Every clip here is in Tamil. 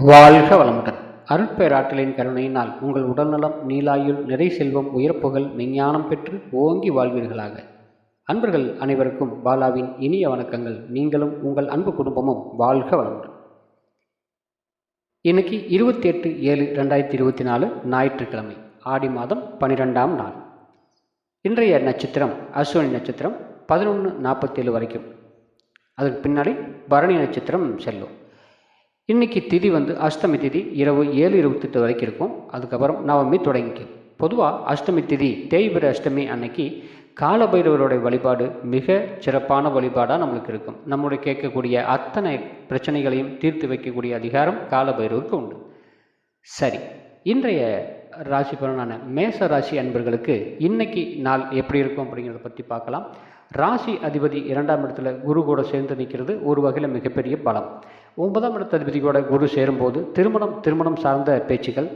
வாழ்க வளமுடன். அருட்பேராற்றலின் கருணையினால் உங்கள் உடல்நலம், நீலாயுள், நிறை செல்வம், உயர்ப்புகள், மெஞ்ஞானம் பெற்று ஓங்கி வாழ்வீர்களாக. அன்பர்கள் அனைவருக்கும் பாலாவின் இனிய வணக்கங்கள். நீங்களும் உங்கள் அன்பு குடும்பமும் வாழ்க வளமுடன். இன்னைக்கு 28/7/2024 ஞாயிற்றுக்கிழமை, ஆடி மாதம் 12ஆம் நாள். இன்றைய நட்சத்திரம் அஸ்வினி நட்சத்திரம் 11:47 வரைக்கும். அதுக்கு பின்னாடி பரணி நட்சத்திரம் செல்லும். இன்றைக்கி திதி அஷ்டமி திதி இரவு 7:28 வரைக்கும் இருக்கும். அதுக்கப்புறம் நவமி தொடங்கிக்கும். பொதுவாக அஷ்டமி திதி தேய்பிர அஷ்டமி அன்னைக்கு காலபைரவருடைய வழிபாடு மிக சிறப்பான வழிபாடாக நம்மளுக்கு இருக்கும். நம்மளுடைய கேட்கக்கூடிய அத்தனை பிரச்சனைகளையும் தீர்த்து வைக்கக்கூடிய அதிகாரம் காலபைரவருக்கு உண்டு. சரி, இன்றைய ராசி பலனான மேச ராசி அன்பர்களுக்கு இன்னைக்கு நாள் எப்படி இருக்கும் அப்படிங்கிறத பற்றி பார்க்கலாம். ராசி அதிபதி 2ஆம் இடத்துல குரு கூட சேர்ந்து நிற்கிறது ஒரு வகையில் மிகப்பெரிய பலம். 9ஆம் இடத்து அதிபதி கூட குரு சேரும்போது திருமணம் சார்ந்த பேச்சுக்கள்,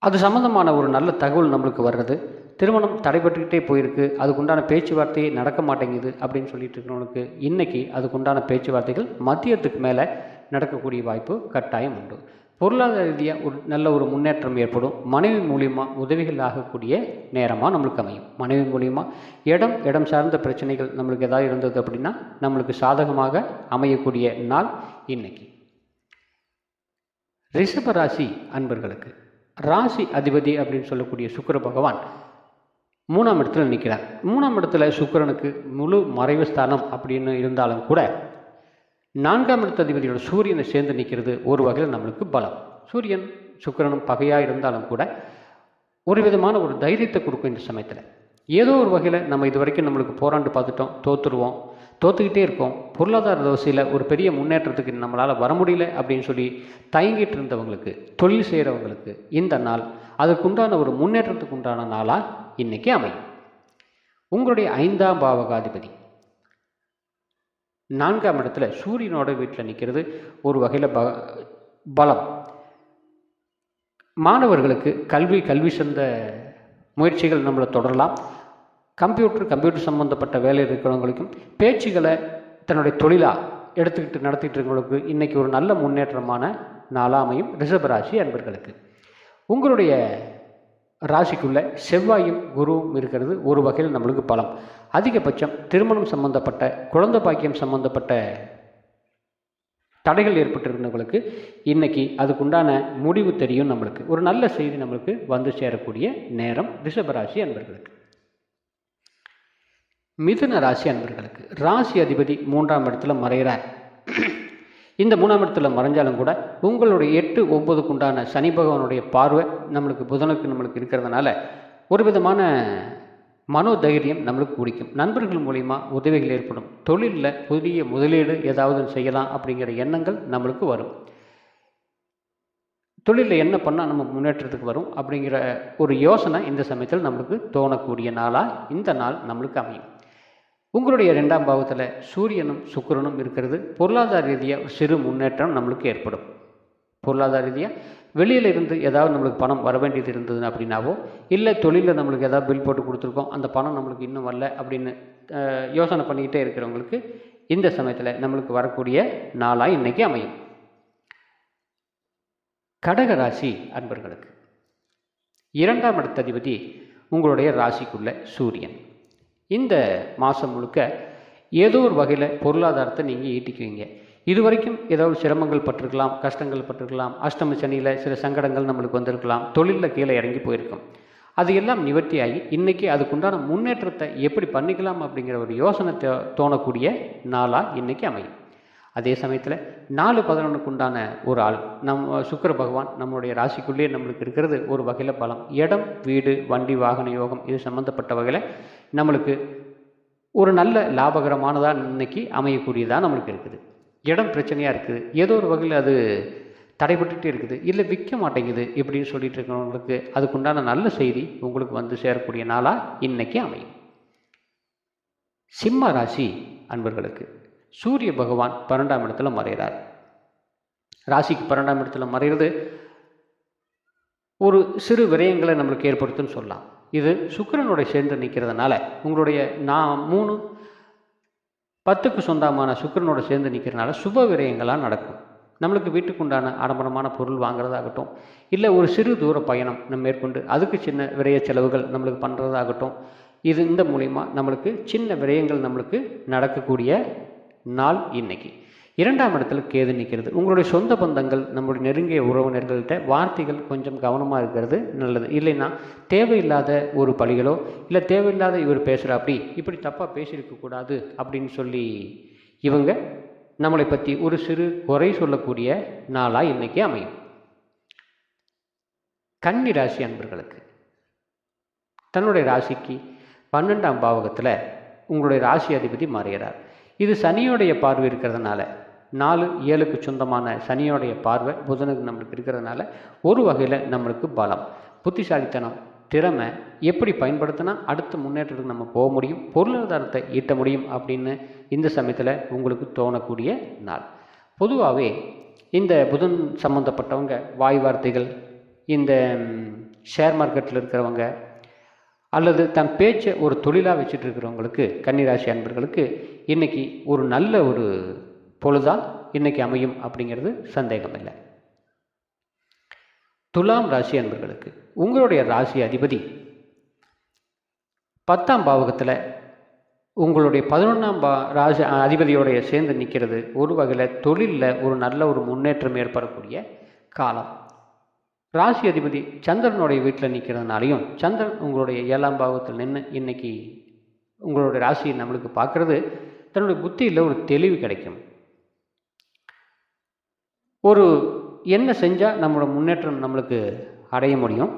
அது சம்பந்தமான ஒரு நல்ல தகவல் நம்மளுக்கு வர்றது. திருமணம் தடைபட்டுக்கிட்டே போயிருக்கு, அதுக்குண்டான பேச்சுவார்த்தையே நடக்க மாட்டேங்குது அப்படின்னு சொல்லிட்டு இருக்கிறவங்களுக்கு இன்னைக்கு அதுக்குண்டான பேச்சுவார்த்தைகள் மதியத்துக்கு மேலே நடக்கக்கூடிய வாய்ப்பு கட்டாயம் உண்டு. பொருளாதார ரீதியாக நல்ல ஒரு முன்னேற்றம் ஏற்படும். மனைவி மூலியமாக உதவிகள் ஆகக்கூடிய நேரமாக நம்மளுக்கு அமையும். மனைவி மூலியமாக இடம் சார்ந்த பிரச்சனைகள் நம்மளுக்கு ஏதாவது இருந்தது அப்படின்னா நம்மளுக்கு சாதகமாக அமையக்கூடிய நாள் இன்னைக்கு. ரிஷப ராசி அன்பர்களுக்கு ராசி அதிபதி அப்படின்னு சொல்லக்கூடிய சுக்கிர பகவான் 3ஆம் இடத்துல நிற்கிறார். 3ஆம் இடத்துல சுக்கிரனுக்கு முழு மறைவு ஸ்தானம் அப்படின்னு இருந்தாலும் கூட 4ஆம் இடத்து அதிபதியோட சூரியனை சேர்ந்து நிற்கிறது ஒரு வகையில் நம்மளுக்கு பலம். சூரியன் சுக்கிரனும் பகையாக இருந்தாலும் கூட ஒரு விதமான ஒரு தைரியத்தை கொடுக்கும். இந்த சமயத்தில் ஏதோ ஒரு வகையில் நம்ம இது வரைக்கும் நம்மளுக்கு போராண்டு பார்த்துட்டோம், தோற்றுக்கிட்டே இருக்கோம். பொருளாதார தோசையில் ஒரு பெரிய முன்னேற்றத்துக்கு நம்மளால் வர முடியல அப்படின்னு சொல்லி தயங்கிட்டு இருந்தவங்களுக்கு, தொழில் செய்கிறவங்களுக்கு இந்த நாள் அதுக்குண்டான ஒரு முன்னேற்றத்துக்கு உண்டான நாளாக இன்றைக்கி அமையும். உங்களுடைய 5ஆம் பாவகாதிபதி 4ஆம் இடத்துல சூரியனோட வீட்டில் நிற்கிறது ஒரு வகையில் பலம். மாணவர்களுக்கு கல்வி சார்ந்த முயற்சிகள் நம்மளை தொடரலாம். கம்ப்யூட்டர் சம்பந்தப்பட்ட வேலை இருக்கிறவங்களுக்கும் பேச்சுகளை தன்னுடைய தொழிலாக எடுத்துக்கிட்டு நடத்திட்டு இருக்கிறவங்களுக்கு இன்றைக்கி ஒரு நல்ல முன்னேற்றமான நாளாக அமையும். ரிஷபராசி அன்பர்களுக்கு உங்களுடைய ராசிக்குள்ளே செவ்வாயும் குருவும் இருக்கிறது ஒரு வகையில் நம்மளுக்கு பலம். அதிகபட்சம் திருமணம் சம்பந்தப்பட்ட, குழந்தை பாக்கியம் சம்பந்தப்பட்ட தடைகள் ஏற்பட்டிருந்தவங்களுக்கு இன்றைக்கி அதுக்குண்டான முடிவு தெரியும். நம்மளுக்கு ஒரு நல்ல செய்தி நம்மளுக்கு வந்து சேரக்கூடிய நேரம் ரிஷபராசி அன்பர்களுக்கு. மிதுன ராசி அன்பர்களுக்கு ராசி அதிபதி 3ஆம் இடத்துல மறைகிறார். இந்த 3ஆம் இடத்துல மறைஞ்சாலும் கூட உங்களுடைய 8, 9க்கு உண்டான சனி பகவானுடைய பார்வை புதனுக்கு இருக்கிறதுனால ஒரு விதமான மனோதைரியம் நம்மளுக்கு பிடிக்கும். நண்பர்கள் மூலிமா உதவிகள் ஏற்படும். தொழிலில் புதிய முதலீடு ஏதாவது செய்யலாம் அப்படிங்கிற எண்ணங்கள் நம்மளுக்கு வரும். தொழிலில் என்ன பண்ணால் நம்ம முன்னேற்றத்துக்கு வரும் அப்படிங்கிற ஒரு யோசனை இந்த சமயத்தில் நம்மளுக்கு தோணக்கூடிய நாளாக இந்த நாள் நம்மளுக்கு அமையும். உங்களுடைய 2ஆம் பாவத்தில் சூரியனும் சுக்கிரனும் இருக்கிறது பொருளாதார ரீதியாக சிறு முன்னேற்றம் நம்மளுக்கு ஏற்படும். பொருளாதார ரீதியாக வெளியில் இருந்து ஏதாவது நம்மளுக்கு பணம் வர வேண்டியது இருந்தது அப்படின்னாவோ, இல்லை தொழிலில் நம்மளுக்கு ஏதாவது பில் போட்டு கொடுத்துருக்கோம், அந்த பணம் நம்மளுக்கு இன்னும் வரல அப்படின்னு யோசனை பண்ணிக்கிட்டே இருக்கிறவங்களுக்கு இந்த சமயத்தில் நம்மளுக்கு வரக்கூடிய நாளாக இன்றைக்கி அமையும். கடக ராசி அன்பர்களுக்கு 2ஆம் இடத்து அதிபதி உங்களுடைய ராசிக்குள்ள சூரியன். இந்த மாதம் முழுக்க ஏதோ ஒரு வகையில் பொருளாதாரத்தை நீங்கள் ஈட்டிக்குவீங்க. இது வரைக்கும் ஏதாவது சிரமங்கள் பட்டிருக்கலாம், கஷ்டங்கள் பட்டிருக்கலாம், அஷ்டம சனியில் சில சங்கடங்கள் நம்மளுக்கு வந்திருக்கலாம், தொழிலில் கீழே இறங்கி போயிருக்கும். அது எல்லாம் நிவர்த்தியாகி இன்றைக்கி அதுக்குண்டான முன்னேற்றத்தை எப்படி பண்ணிக்கலாம் அப்படிங்கிற ஒரு யோசனை தோணக்கூடிய நாளாக இன்றைக்கி அமையும். அதே சமயத்தில் 4-11க்கு உண்டான ஒரு ஆள் சுக்கிர பகவான் நம்மளுடைய ராசிக்குள்ளேயே நம்மளுக்கு இருக்கிறது ஒரு வகையில் பலம். இடம், வீடு, வண்டி, வாகன யோகம் இது சம்மந்தப்பட்ட வகையில் நம்மளுக்கு ஒரு நல்ல லாபகரமானதாக இன்றைக்கி அமையக்கூடியதாக நம்மளுக்கு இருக்குது. இடம் பிரச்சனையாக இருக்குது, ஏதோ ஒரு வகையில் அது தடைபட்டுகிட்டே இருக்குது, இல்லை விற்க மாட்டேங்குது இப்படின்னு சொல்லிட்டு இருக்கிறவங்களுக்கு அதுக்குண்டான நல்ல செய்தி உங்களுக்கு வந்து சேரக்கூடிய நாளாக இன்றைக்கி அமையும். சிம்ம ராசி அன்பர்களுக்கு சூரிய பகவான் 12ஆம் இடத்துல மறைகிறார். ராசிக்கு 12ஆம் இடத்துல மறைகிறது ஒரு சிறு விரயங்களை நம்மளுக்கு ஏற்படுத்துன்னு சொல்லலாம். இது சுக்கிரனோட சேர்ந்து நிற்கிறதுனால உங்களுடைய 3, 10க்கு சொந்தமான சுக்கிரனோட சேர்ந்து நிற்கிறதுனால சுப விரயங்களாக நடக்கும். நம்மளுக்கு வீட்டுக்கு உண்டான ஆடம்பரமான பொருள் வாங்குறதாகட்டும், இல்லை ஒரு சிறு தூர பயணம் நம்ம மேற்கொண்டு அதுக்கு சின்ன விரய செலவுகள் நம்மளுக்கு பண்ணுறதாகட்டும், இந்த மூலிமா நம்மளுக்கு சின்ன விரயங்கள் நம்மளுக்கு நடக்கக்கூடிய நாள் இன்னைக்கு. 2ஆம் இடத்துல கேது நிற்கிறது. உங்களுடைய சொந்த பந்தங்கள், நம்மளுடைய நெருங்கிய உறவினர்கள்ட்ட வார்த்தைகள் கொஞ்சம் கவனமாக இருக்கிறது நல்லது. இல்லைன்னா தேவையில்லாத ஒரு பழிகளோ, இல்லை தேவையில்லாத இவர் பேசுகிறா இப்படி தப்பாக பேசியிருக்கக்கூடாது அப்படின்னு சொல்லி இவங்க நம்மளை பற்றி ஒரு சிறு குறை சொல்லக்கூடிய நாளாக இன்றைக்கி அமையும். கன்னி ராசி அன்பர்களுக்கு தன்னுடைய ராசிக்கு 12ஆம் பாவகத்தில் உங்களுடைய ராசி அதிபதி மறைகிறார். இது சனியோடைய பார்வை இருக்கிறதுனால, 4, 7க்கு சொந்தமான சனியோடைய பார்வை புதனுக்கு நம்மளுக்கு இருக்கிறதுனால ஒரு வகையில் நம்மளுக்கு பலம், புத்திசாலித்தனம், திறமை எப்படி பயன்படுத்தினா அடுத்த முன்னேற்றத்துக்கு நம்ம போக முடியும், பொருளாதாரத்தை ஈட்ட முடியும் அப்படின்னு இந்த சமயத்தில் உங்களுக்கு தோணக்கூடிய நாள். பொதுவாகவே இந்த புதன் சம்மந்தப்பட்டவங்க வாய் வார்த்தைகள், இந்த ஷேர் மார்க்கெட்டில் இருக்கிறவங்க அல்லது தன் பேச்சை ஒரு தொழிலாக வச்சுட்டு இருக்கிறவங்களுக்கு, கன்னிராசி அன்பர்களுக்கு இன்றைக்கி ஒரு நல்ல ஒரு பொழுதாக இன்றைக்கி அமையும் அப்படிங்கிறது சந்தேகம் இல்லை. துலாம் ராசி அன்பர்களுக்கு உங்களுடைய ராசி அதிபதி 10ஆம் பாவகத்தில் உங்களுடைய 11ஆம் ராசி அதிபதியோடைய சேர்ந்து நிற்கிறது ஒரு வகையில் தொழிலில் ஒரு நல்ல ஒரு முன்னேற்றம் ஏற்படக்கூடிய காலம். ராசி அதிபதி சந்திரனுடைய வீட்டில் நிற்கிறதுனாலையும், சந்திரன் உங்களுடைய 7ஆம் பாவத்தில் நின்று இன்னைக்கு உங்களுடைய ராசியை நம்மளுக்கு பார்க்குறது, தன்னுடைய புத்தியில் ஒரு தெளிவு கிடைக்கும். ஒரு என்ன செஞ்சால் நம்மளோட முன்னேற்றம் நம்மளுக்கு அடைய முடியும்,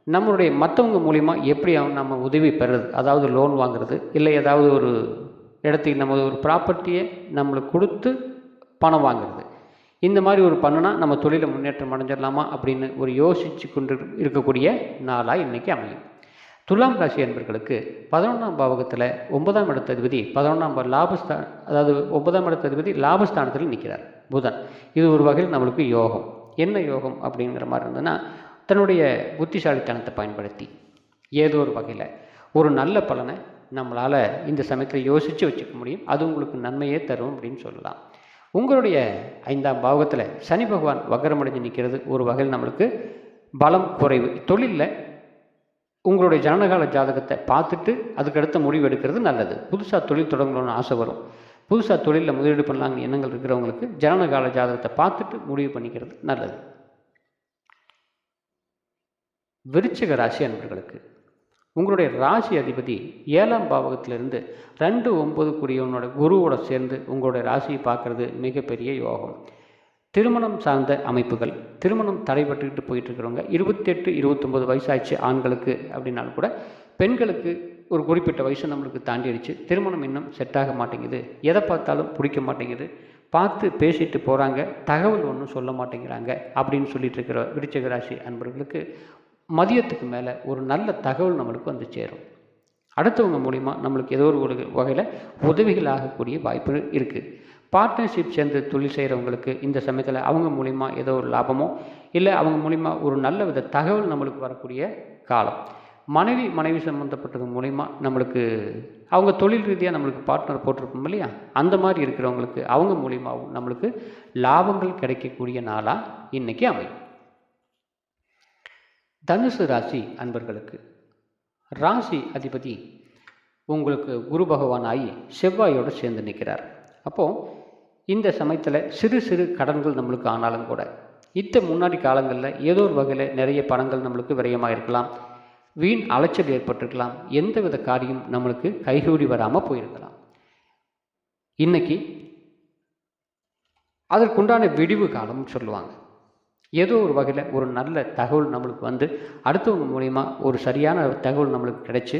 நம்மளுடைய மற்றவங்க மூலிமா எப்படி நம்ம உதவி பெறுறது, அதாவது லோன் வாங்குறது, இல்லை ஏதாவது ஒரு இடத்துக்கு நம்ம ஒரு ப்ராப்பர்ட்டியை நம்மளுக்கு கொடுத்து பணம் வாங்குறது, இந்த மாதிரி ஒரு பண்ணுனா நம்ம தொழிலை முன்னேற்றம் அடைஞ்சிடலாமா அப்படின்னு ஒரு யோசித்து கொண்டு இருக்கக்கூடிய நாளாக இன்றைக்கி அமையும். துலாம் ராசி என்பர்களுக்கு 11ஆம் பாவகத்தில் 9ஆம் இடத்த அதிபதி 11ஆம் அதாவது 9ஆம் இடத்த அதிபதி லாபஸ்தானத்தில் நிற்கிறார் புதன். இது ஒரு வகையில் நம்மளுக்கு யோகம். என்ன யோகம் அப்படிங்கிற மாதிரி இருந்ததுன்னா, தன்னுடைய புத்திசாலித்தனத்தை பயன்படுத்தி ஏதோ ஒரு வகையில் ஒரு நல்ல பலனை நம்மளால் இந்த சமயத்தில் யோசித்து வச்சுக்க முடியும். அது உங்களுக்கு நன்மையே தரும் அப்படின்னு சொல்லலாம். உங்களுடைய 5ஆம் பாவகத்தில் சனி பகவான் வக்கரமடைஞ்சு நிற்கிறது ஒரு வகையில் நம்மளுக்கு பலம் குறைவு. தொழிலில் உங்களுடைய ஜனனகால ஜாதகத்தை பார்த்துட்டு அதுக்கடுத்த முடிவு எடுக்கிறது நல்லது. புதுசாக தொழில் தொடங்கணும்னு ஆசை வரும், புதுசாக தொழிலில் முதலீடு பண்ணலாம்னு எண்ணங்கள் இருக்கிறவங்களுக்கு ஜனனகால ஜாதகத்தை பார்த்துட்டு முடிவு பண்ணிக்கிறது நல்லது. விருச்சிக ராசி அன்பர்களுக்கு உங்களுடைய ராசி அதிபதி 7ஆம் பாவகத்திலிருந்து 2-9 கூடியவனோட குருவோட சேர்ந்து உங்களுடைய ராசியை பார்க்குறது மிகப்பெரிய யோகம். திருமணம் சார்ந்த அமைப்புகள், திருமணம் தடைபட்டுக்கிட்டு போயிட்டு இருக்கிறவங்க, 28-29 வயசாச்சு ஆண்களுக்கு அப்படின்னாலும் கூட, பெண்களுக்கு ஒரு குறிப்பிட்ட வயசு நம்மளுக்கு தாண்டிடுச்சு, திருமணம் இன்னும் செட் ஆக மாட்டேங்குது, எதை பார்த்தாலும் பிடிக்க மாட்டேங்குது, பார்த்து பேசிட்டு போகிறாங்க, தகவல் ஒன்றும் சொல்ல மாட்டேங்கிறாங்க அப்படின்னு சொல்லிட்டு இருக்கிற விருச்சிக ராசி அன்பர்களுக்கு மதியத்துக்கு மேலே ஒரு நல்ல தகவல் நம்மளுக்கு வந்து சேரும். அடுத்தவங்க மூலிமா நம்மளுக்கு ஏதோ ஒரு வகையில் உதவிகள் ஆகக்கூடிய வாய்ப்பு இருக்குது. பார்ட்னர்ஷிப் சேர்ந்து தொழில் செய்கிறவங்களுக்கு இந்த சமயத்தில் அவங்க மூலிமா ஏதோ ஒரு லாபமோ, இல்லை அவங்க மூலிமா ஒரு நல்ல வித தகவல் நம்மளுக்கு வரக்கூடிய காலம். மனைவி சம்மந்தப்பட்டது மூலிமா நம்மளுக்கு அவங்க தொழில் ரீதியாக நம்மளுக்கு பார்ட்னர் போட்டிருப்போம் இல்லையா, அந்த மாதிரி இருக்கிறவங்களுக்கு அவங்க மூலிமாவும் நம்மளுக்கு லாபங்கள் கிடைக்கக்கூடிய நாளாக இன்றைக்கி அமையும். தனுசு ராசி அன்பர்களுக்கு ராசி அதிபதி உங்களுக்கு குரு பகவான் ஆகி செவ்வாயோடு சேர்ந்து நிற்கிறார். அப்போது இந்த சமயத்தில் சிறு சிறு கடன்கள் நம்மளுக்கு ஆனாலும் கூட, முன்னாடி காலங்களில் ஏதோ ஒரு வகையில் நிறைய பணங்கள் நம்மளுக்கு விரயமாக இருக்கலாம், வீண் அலைச்சல் ஏற்பட்டிருக்கலாம், எந்தவித காரியம் நம்மளுக்கு கைகூடி வராமல் போயிருக்கலாம். இன்னைக்கு அதற்குண்டான விடிவு காலம்னு சொல்லுவாங்க. ஏதோ ஒரு வகையில் ஒரு நல்ல தகவல் நம்மளுக்கு வந்து அடுத்தவங்க மூலிமா ஒரு சரியான தகவல் நம்மளுக்கு கிடைச்சி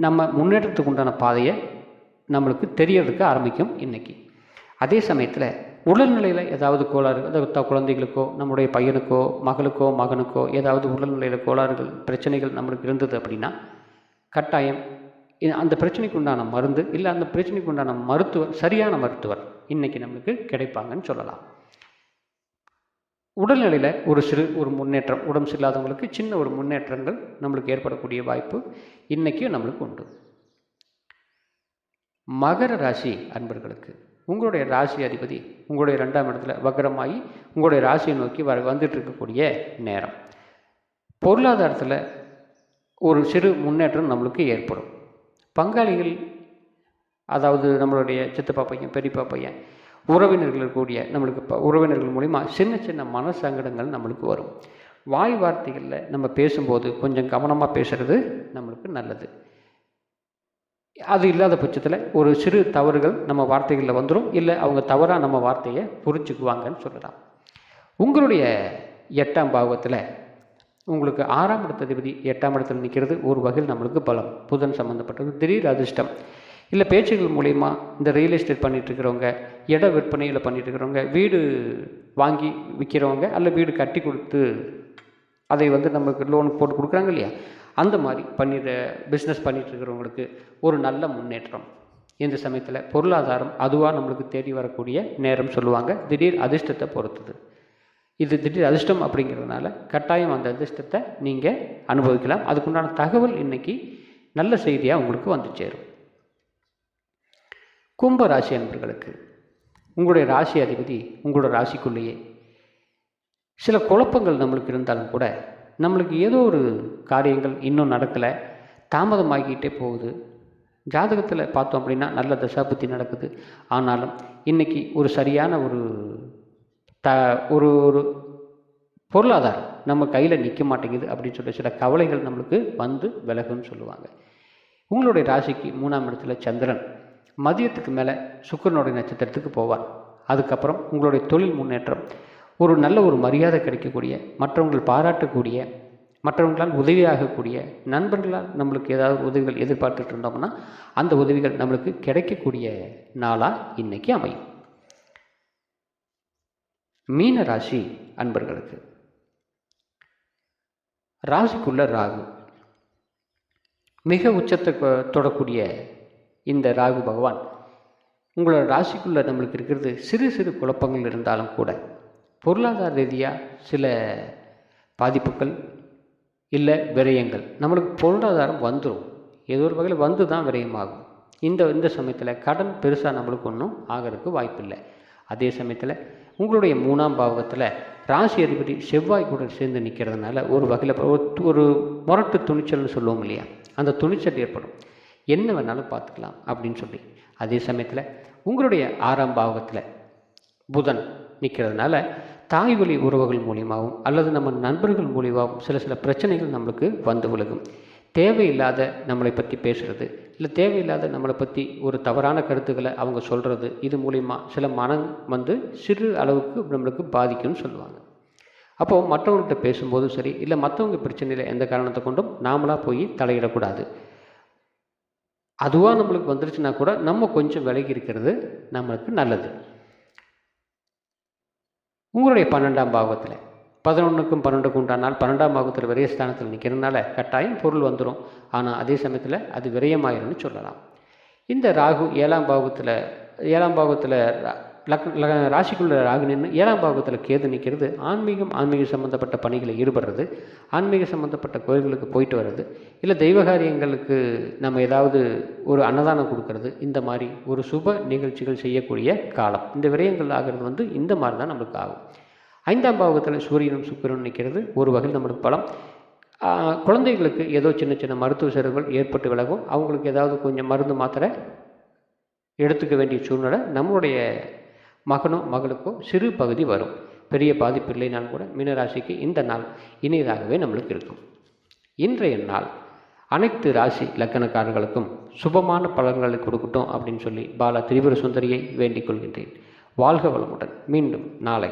நம்ம முன்னேற்றத்துக்கு உண்டான பாதையை நம்மளுக்கு தெரியறதுக்கு ஆரம்பிக்கும் இன்றைக்கி. அதே சமயத்தில் உடல்நிலையில் ஏதாவது கோளாறு, அதாவது குழந்தைகளுக்கோ நம்முடைய பையனுக்கோ மகளுக்கோ ஏதாவது உடல்நிலையில் கோளாறுகள் பிரச்சனைகள் நம்மளுக்கு இருந்தது அப்படின்னா, கட்டாயம் அந்த பிரச்சனைக்கு உண்டான மருந்து இல்லை அந்த பிரச்சனைக்கு உண்டான சரியான மருத்துவர் இன்றைக்கி நம்மளுக்கு கிடைப்பாங்கன்னு சொல்லலாம். உடல்நிலையில் ஒரு முன்னேற்றம், உடம்பு சரியில்லாதவங்களுக்கு சின்ன ஒரு முன்னேற்றங்கள் நம்மளுக்கு ஏற்படக்கூடிய வாய்ப்பு இன்றைக்கும் நம்மளுக்கு உண்டு. மகர ராசி அன்பர்களுக்கு உங்களுடைய ராசி அதிபதி உங்களுடைய 2ஆம் இடத்துல வக்ரமாகி உங்களுடைய ராசியை நோக்கி வந்துட்டு இருக்கக்கூடிய நேரம். பொருளாதாரத்தில் ஒரு சிறு முன்னேற்றம் நம்மளுக்கு ஏற்படும். பங்காளிகள், அதாவது நம்மளுடைய சித்தப்பா பையன், பெரியப்பா பையன், உறவினர்கள் கூடிய நம்மளுக்கு உறவினர்கள் மூலிமா சின்ன சின்ன மன சங்கடங்கள் நம்மளுக்கு வரும். வாய் வார்த்தைகளில் நம்ம பேசும்போது கொஞ்சம் கவனமாக பேசுகிறது நம்மளுக்கு நல்லது. அது இல்லாத பட்சத்தில் ஒரு சிறு தவறுகள் நம்ம வார்த்தைகளில் வந்துடும், இல்லை அவங்க தவறாக நம்ம வார்த்தையை புரிஞ்சுக்குவாங்கன்னு சொல்லலாம். உங்களுடைய 8ஆம் பாவத்தில் உங்களுக்கு 6ஆம் இடத்ததிபதி 8ஆம் இடத்தில் நிற்கிறது ஒரு வகையில் நம்மளுக்கு பலம். புதன் சம்மந்தப்பட்டது, திடீர் அதிர்ஷ்டம், இல்லை பேச்சுகள் மூலிமா இந்த ரியல் எஸ்டேட் பண்ணிகிட்ருக்கிறவங்க, இட விற்பனையில் பண்ணிகிட்ருக்கிறவங்க, வீடு வாங்கி விற்கிறவங்க, அல்ல வீடு கட்டி கொடுத்து அதை நமக்கு லோன் போட்டு கொடுக்குறாங்க இல்லையா, அந்த மாதிரி பிஸ்னஸ் பண்ணிகிட்ருக்கிறவங்களுக்கு ஒரு நல்ல முன்னேற்றம். இந்த சமயத்தில் பொருளாதாரம் அதுவாக நம்மளுக்கு தேடி வரக்கூடிய நேரம் சொல்லுவாங்க. திடீர் அதிர்ஷ்டத்தை பொறுத்தது. இது திடீர் அதிர்ஷ்டம் அப்படிங்கிறதுனால கட்டாயம் அந்த அதிர்ஷ்டத்தை நீங்கள் அனுபவிக்கலாம். அதுக்குண்டான தகவல் இன்றைக்கி நல்ல செய்தியாக உங்களுக்கு வந்து சேரும். கும்ப ராசி அன்பர்களுக்கு உங்களுடைய ராசி அதிபதி உங்களோட ராசிக்குள்ளேயே சில குழப்பங்கள் நம்மளுக்கு இருந்தாலும் கூட நம்மளுக்கு ஏதோ ஒரு காரியங்கள் இன்னும் நடக்கலை, தாமதமாகிக்கிட்டே போகுது. ஜாதகத்தில் பார்த்தோம் அப்படின்னா நல்ல தசாபுத்தி நடக்குது. ஆனாலும் இன்றைக்கி ஒரு சரியான ஒரு ஒரு பொருளாதாரம் நம்ம கையில் நிற்க மாட்டேங்குது அப்படின்னு சொல்லி சில கவலைகள் நம்மளுக்கு வந்து விலகுன்னு சொல்லுவாங்க. உங்களுடைய ராசிக்கு 3ஆம் இடத்துல சந்திரன் மதியத்துக்கு மேலே சுக்கிரனுடைய நட்சத்திரத்துக்கு போவார். அதுக்கப்புறம் உங்களுடைய தொழில் முன்னேற்றம், ஒரு நல்ல ஒரு மரியாதை கிடைக்கக்கூடிய, மற்றவங்கள் பாராட்டக்கூடிய, மற்றவங்களால் உதவியாகக்கூடிய, நண்பர்களால் நம்மளுக்கு ஏதாவது உதவிகள் எதிர்பார்த்துட்டு இருந்தோம்னா அந்த உதவிகள் நம்மளுக்கு கிடைக்கக்கூடிய நாளாக இன்றைக்கி அமையும். மீன ராசி அன்பர்களுக்கு ராசிக்குள்ள ராகு மிக உச்சத்தை தொடக்கூடிய இந்த ராகு பகவான் உங்களோட ராசிக்குள்ளே நம்மளுக்கு இருக்கிறது சிறு சிறு குழப்பங்கள் இருந்தாலும் கூட பொருளாதார ரீதியாக சில பாதிப்புகள் இல்லை விரயங்கள், நம்மளுக்கு பொருளாதாரம் வந்துடும், ஏதோ ஒரு வகையில் வந்து தான் விரயமாகும். இந்த சமயத்தில் கடன் பெருசாக நம்மளுக்கு ஒன்றும் ஆகிறதுக்கு வாய்ப்பில்லை. அதே சமயத்தில் உங்களுடைய 3ஆம் பாவகத்தில் ராசி அதிபதி செவ்வாய் கூட சேர்ந்து நிற்கிறதுனால ஒரு வகையில் ஒரு முரட்டு துணிச்சல்னு சொல்லுவோம் இல்லையா, அந்த துணிச்சல் ஏற்படும். என்ன வேணாலும் பார்த்துக்கலாம் அப்படின்னு சொல்லி. அதே சமயத்தில் உங்களுடைய 6ஆம் பாவகத்தில் புதன் நிற்கிறதுனால தாய் வழி உறவுகள் மூலியமாகவும் அல்லது நம்ம நண்பர்கள் மூலியமாகவும் சில பிரச்சனைகள் நம்மளுக்கு வந்து விலகும். தேவையில்லாத நம்மளை பற்றி பேசுகிறது, இல்லை தேவையில்லாத நம்மளை பற்றி ஒரு தவறான கருத்துக்களை அவங்க சொல்கிறது, இது மூலிமா சில மனம் சிறு அளவுக்கு நம்மளுக்கு பாதிக்கும்னு சொல்லுவாங்க. அப்போது மற்றவங்கள்ட்ட பேசும்போதும் சரி, இல்லை மற்றவங்க பிரச்சனையில் எந்த காரணத்தை கொண்டும் நாமளாக போய் தலையிடக்கூடாது. அதுவாக நம்மளுக்கு வந்துருச்சுன்னா கூட நம்ம கொஞ்சம் விலகி இருக்கிறது நம்மளுக்கு நல்லது. உங்களுடைய 12ஆம் பாவத்தில் 11க்கும் 12க்கும் உண்டானால் 12ஆம் பாவத்தில் விரயஸ்தானத்தில் நிற்கிறதுனால கட்டாயம் பொருள் வந்துடும். ஆனால் அதே சமயத்தில் அது விரயமாயிரும்னு சொல்லலாம். இந்த ராகு 7ஆம் பாவத்தில் ராசிக்குள்ள ராகு நின்று 7ஆம் பாவத்தில் கேது நிற்கிறது. ஆன்மீகம் சம்மந்தப்பட்ட பணிகளை ஈடுபடுறது, ஆன்மீக சம்மந்தப்பட்ட கோயில்களுக்கு போயிட்டு வர்றது, இல்லை தெய்வகாரியங்களுக்கு நம்ம ஏதாவது ஒரு அன்னதானம் கொடுக்கறது, இந்த மாதிரி ஒரு சுப நிகழ்ச்சிகள் செய்யக்கூடிய காலம். இந்த விரயங்கள் ஆகிறது இந்த மாதிரி தான் நம்மளுக்கு ஆகும். 5ஆம் பாவத்தில் சூரியனும் சுக்கிரனும் நிற்கிறது ஒரு வகையில் நம்மளுக்கு பலம். குழந்தைகளுக்கு ஏதோ சின்ன சின்ன மருத்துவ செலவுகள் ஏற்பட்டு விலகும். அவங்களுக்கு ஏதாவது கொஞ்சம் மருந்து மாத்திரை எடுத்துக்க வேண்டிய சூழ்நிலை நம்மளுடைய மகனோ மகளுக்கோ சிறு பகுதி வரும். பெரிய பாதிப்பு இல்லைனாலும் கூட மீனராசிக்கு இந்த நாள் இனியதாகவே நம்மளுக்கு இருக்கும். இன்றைய நாள் அனைத்து ராசி லக்கணக்காரர்களுக்கும் சுபமான பலன்களை கொடுக்கட்டும் அப்படின்னு சொல்லி பாலா திரிபுர சுந்தரியை வேண்டிக் கொள்கின்றேன். வாழ்க வளமுடன். மீண்டும் நாளை